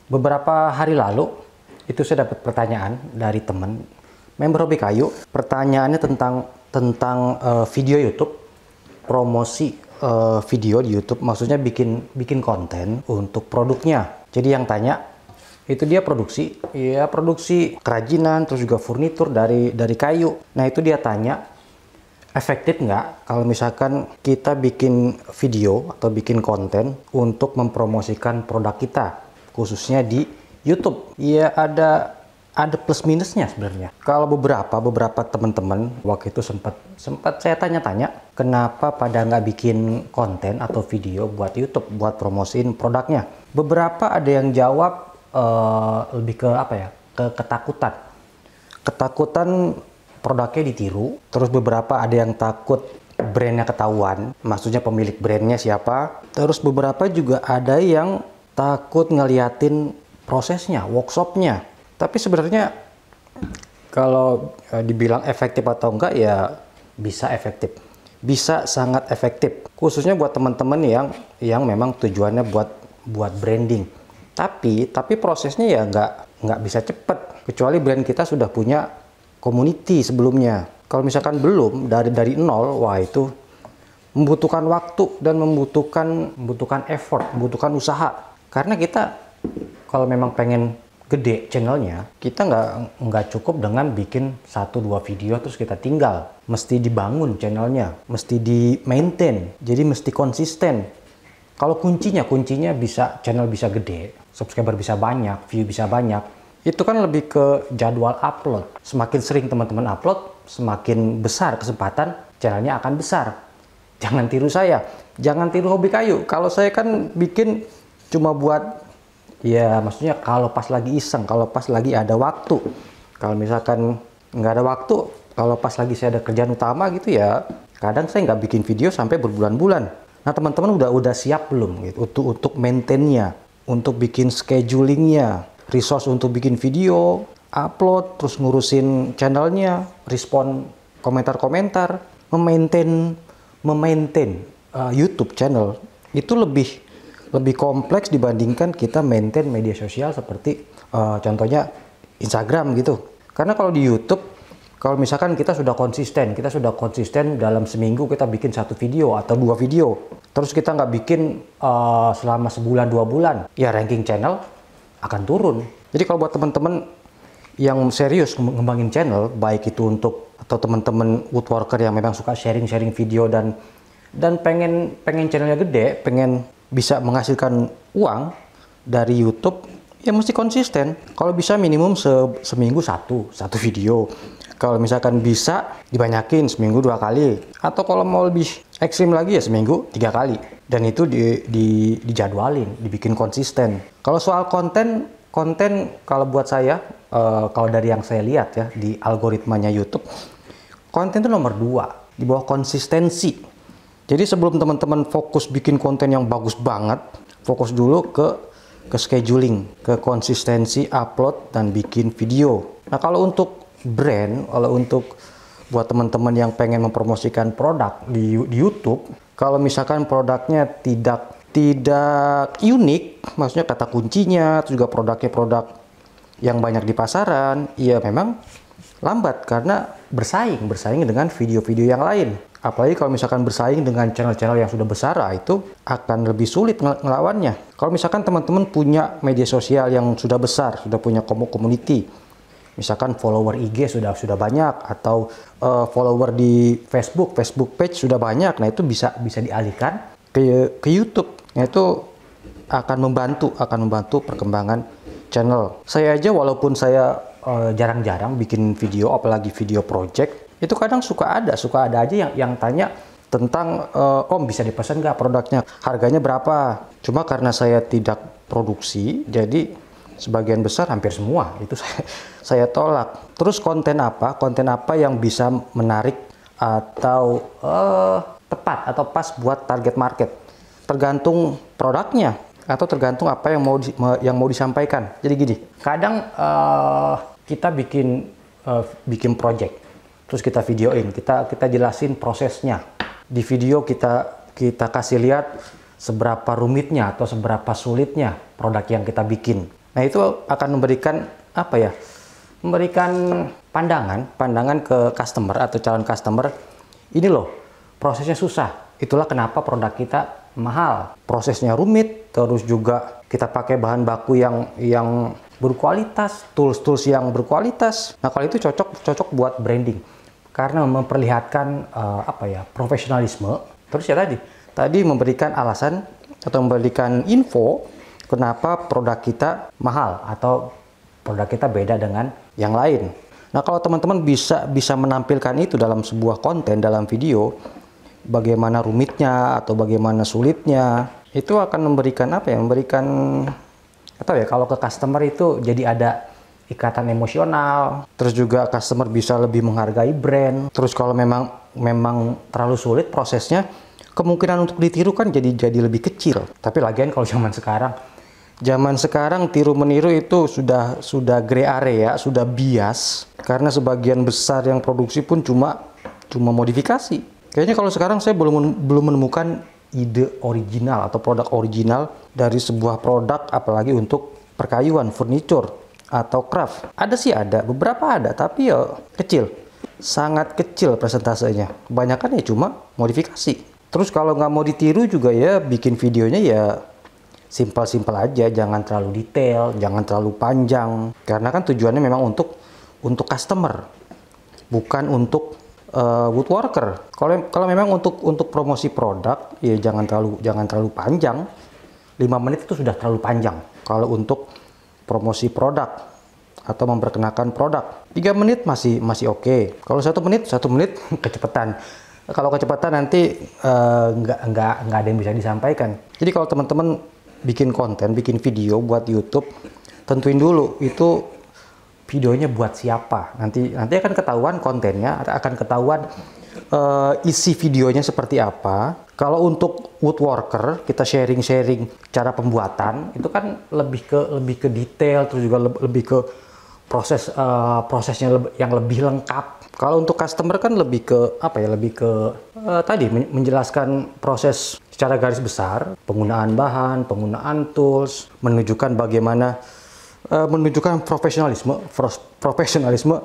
Beberapa hari lalu itu saya dapat pertanyaan dari teman member Hobi Kayu. Pertanyaannya tentang video YouTube, promosi video di YouTube, maksudnya bikin konten untuk produknya. Jadi yang tanya itu dia produksi kerajinan, terus juga furnitur dari kayu. Nah itu dia tanya, efektif nggak kalau misalkan kita bikin video atau bikin konten untuk mempromosikan produk kita, khususnya di YouTube. Ya ada plus minusnya sebenarnya. Kalau beberapa teman-teman waktu itu sempat saya tanya-tanya, kenapa pada nggak bikin konten atau video buat YouTube, buat promosiin produknya. Beberapa ada yang jawab lebih ke ketakutan produknya ditiru. Terus beberapa ada yang takut brandnya ketahuan, maksudnya pemilik brandnya siapa. Terus beberapa juga ada yang takut ngeliatin prosesnya, workshopnya. Tapi sebenarnya kalau dibilang efektif atau enggak, ya bisa efektif, bisa sangat efektif, khususnya buat teman-teman yang memang tujuannya buat branding. Tapi prosesnya ya nggak bisa cepet, kecuali brand kita sudah punya community sebelumnya. Kalau misalkan belum, dari nol, wah itu membutuhkan waktu dan membutuhkan effort, membutuhkan usaha. Karena kita kalau memang pengen gede channelnya, kita nggak cukup dengan bikin 1-2 video terus kita tinggal. Mesti dibangun channelnya, mesti di maintain, jadi mesti konsisten. Kalau kuncinya bisa channel bisa gede, subscriber bisa banyak, view bisa banyak, itu kan lebih ke jadwal upload. Semakin sering teman-teman upload, semakin besar kesempatan channelnya akan besar. Jangan tiru saya, jangan tiru Hobi Kayu. Kalau saya kan bikin cuma buat, ya maksudnya kalau pas lagi iseng, kalau pas lagi ada waktu. Kalau misalkan nggak ada waktu, kalau pas lagi saya ada kerjaan utama gitu, ya kadang saya nggak bikin video sampai berbulan-bulan. Nah teman-teman udah siap belum gitu untuk maintainnya, untuk bikin schedulingnya, resource untuk bikin video, upload, terus ngurusin channelnya, respon komentar-komentar, memaintain YouTube channel itu lebih kompleks dibandingkan kita maintain media sosial seperti contohnya Instagram gitu. Karena kalau di YouTube, kalau misalkan kita sudah konsisten dalam seminggu kita bikin 1 video atau 2 video, terus kita nggak bikin selama sebulan 2 bulan, ya ranking channel akan turun. Jadi kalau buat teman-teman yang serius ngembangin channel, baik itu atau teman-teman woodworker yang memang suka sharing video dan pengen channelnya gede, pengen bisa menghasilkan uang dari YouTube, ya mesti konsisten. Kalau bisa minimum seminggu satu video. Kalau misalkan bisa dibanyakin seminggu 2 kali, atau kalau mau lebih ekstrim lagi ya seminggu 3 kali. Dan itu dijadwalin, dibikin konsisten. Kalau soal konten kalau buat saya, kalau dari yang saya lihat ya di algoritmanya YouTube, konten itu nomor 2 di bawah konsistensi. Jadi sebelum teman-teman fokus bikin konten yang bagus banget, fokus dulu ke scheduling, ke konsistensi upload dan bikin video. Nah kalau untuk brand, kalau untuk buat teman-teman yang pengen mempromosikan produk di YouTube, kalau misalkan produknya tidak unik, maksudnya kata kuncinya, terus juga produknya produk yang banyak di pasaran, ya memang lambat karena bersaing dengan video-video yang lain. Apalagi kalau misalkan bersaing dengan channel-channel yang sudah besar, itu akan lebih sulit ngelawannya. Kalau misalkan teman-teman punya media sosial yang sudah besar, sudah punya community, misalkan follower IG sudah banyak, atau follower di Facebook page sudah banyak, nah itu bisa dialihkan ke YouTube. Nah, itu akan membantu perkembangan channel. Saya aja walaupun saya jarang-jarang bikin video, apalagi video project, itu kadang suka ada aja yang tanya tentang Om bisa dipesan nggak produknya, harganya berapa. Cuma karena saya tidak produksi, jadi sebagian besar, hampir semua itu saya tolak. Terus konten apa yang bisa menarik atau tepat atau pas buat target market, tergantung produknya atau tergantung apa yang mau disampaikan. Jadi gini, kadang kita bikin project, terus kita videoin, kita jelasin prosesnya. Di video kita kasih lihat seberapa rumitnya atau seberapa sulitnya produk yang kita bikin. Nah, itu akan memberikan apa ya? Memberikan pandangan ke customer atau calon customer. Ini loh, prosesnya susah. Itulah kenapa produk kita mahal. Prosesnya rumit, terus juga kita pakai bahan baku yang berkualitas, tools yang berkualitas. Nah, kalau itu cocok buat branding karena memperlihatkan apa ya, profesionalisme. Terus ya tadi memberikan alasan atau memberikan info kenapa produk kita mahal atau produk kita beda dengan yang lain. Nah, kalau teman-teman bisa menampilkan itu dalam sebuah konten, dalam video, bagaimana rumitnya atau bagaimana sulitnya, itu akan memberikan apa ya? Memberikan atau ya, kalau ke customer itu jadi ada ikatan emosional. Terus juga customer bisa lebih menghargai brand. Terus kalau memang terlalu sulit prosesnya, kemungkinan untuk ditiru kan jadi lebih kecil. Tapi lagian kalau Zaman sekarang tiru meniru itu sudah gray area, sudah bias, karena sebagian besar yang produksi pun cuma modifikasi. Kayaknya kalau sekarang saya belum menemukan ide original atau produk original dari sebuah produk, apalagi untuk perkayuan, furniture atau craft. Ada beberapa ada, tapi ya kecil, sangat kecil persentasenya. Kebanyakan ya cuma modifikasi. Terus kalau nggak mau ditiru juga ya bikin videonya ya simpel-simpel aja, jangan terlalu detail, jangan terlalu panjang. Karena kan tujuannya memang untuk customer, bukan untuk woodworker. Kalau memang untuk promosi produk, ya jangan terlalu panjang. 5 menit itu sudah terlalu panjang. Kalau untuk promosi produk atau memperkenalkan produk, 3 menit masih oke. Kalau 1 menit kecepatan. Kalau kecepatan nanti nggak ada yang bisa disampaikan. Jadi kalau teman-teman bikin konten, bikin video buat YouTube, tentuin dulu itu videonya buat siapa. Nanti akan ketahuan kontennya, akan ketahuan isi videonya seperti apa. Kalau untuk woodworker, kita sharing cara pembuatan, itu kan lebih ke detail, terus juga lebih ke prosesnya yang lebih lengkap. Kalau untuk customer kan lebih ke apa ya? Lebih ke tadi menjelaskan proses secara garis besar, penggunaan bahan, penggunaan tools, menunjukkan bagaimana menunjukkan profesionalisme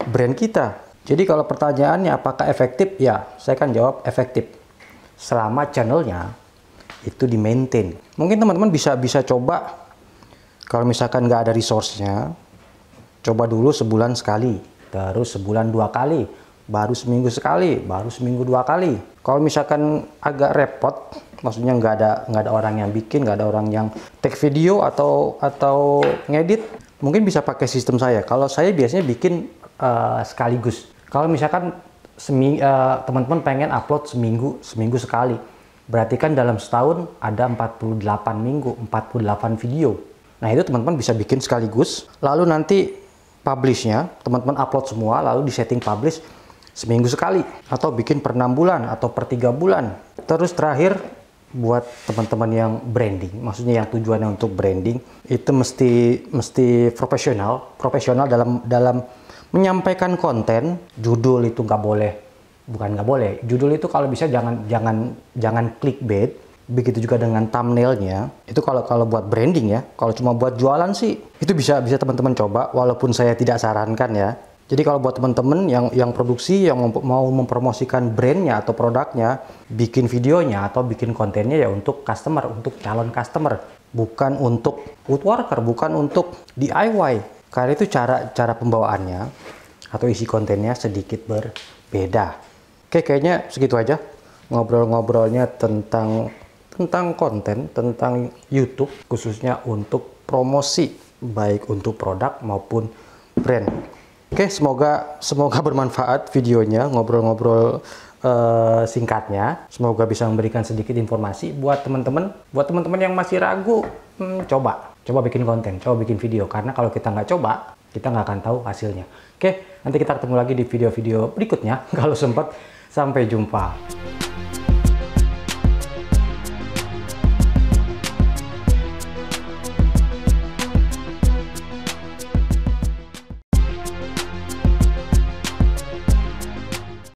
brand kita. Jadi kalau pertanyaannya apakah efektif? Ya, saya kan jawab efektif. Selama channelnya itu di-maintain. Mungkin teman-teman bisa coba, kalau misalkan nggak ada resource-nya, coba dulu sebulan sekali, terus sebulan 2 kali, baru seminggu sekali, baru seminggu 2 kali. Kalau misalkan agak repot, maksudnya nggak ada orang yang bikin, nggak ada orang yang take video atau ngedit, mungkin bisa pakai sistem saya. Kalau saya biasanya bikin sekaligus. Kalau misalkan teman-teman pengen upload seminggu sekali, berarti kan dalam setahun ada 48 minggu, 48 video. Nah, itu teman-teman bisa bikin sekaligus, lalu nanti publishnya teman-teman upload semua, lalu di setting publish seminggu sekali, atau bikin per 6 bulan atau per 3 bulan. Terus terakhir, buat teman-teman yang branding, maksudnya yang tujuannya untuk branding, itu mesti profesional dalam menyampaikan konten. Judul itu bukan nggak boleh, judul itu kalau bisa jangan clickbait. Begitu juga dengan thumbnailnya. Itu kalau buat branding ya. Kalau cuma buat jualan sih, itu bisa teman-teman coba, walaupun saya tidak sarankan ya. Jadi kalau buat teman-teman yang produksi, yang mau mempromosikan brandnya atau produknya, bikin videonya atau bikin kontennya ya untuk customer, untuk calon customer, bukan untuk woodworker, bukan untuk DIY. Karena itu cara pembawaannya atau isi kontennya sedikit berbeda. Oke, kayaknya segitu aja ngobrol-ngobrolnya tentang konten, tentang YouTube, khususnya untuk promosi, baik untuk produk maupun brand. Oke, semoga bermanfaat videonya, ngobrol-ngobrol singkatnya. Semoga bisa memberikan sedikit informasi buat teman-teman yang masih ragu. Coba bikin konten, coba bikin video, karena kalau kita nggak coba, kita nggak akan tahu hasilnya. Oke, nanti kita ketemu lagi di video-video berikutnya kalau sempat. Sampai jumpa.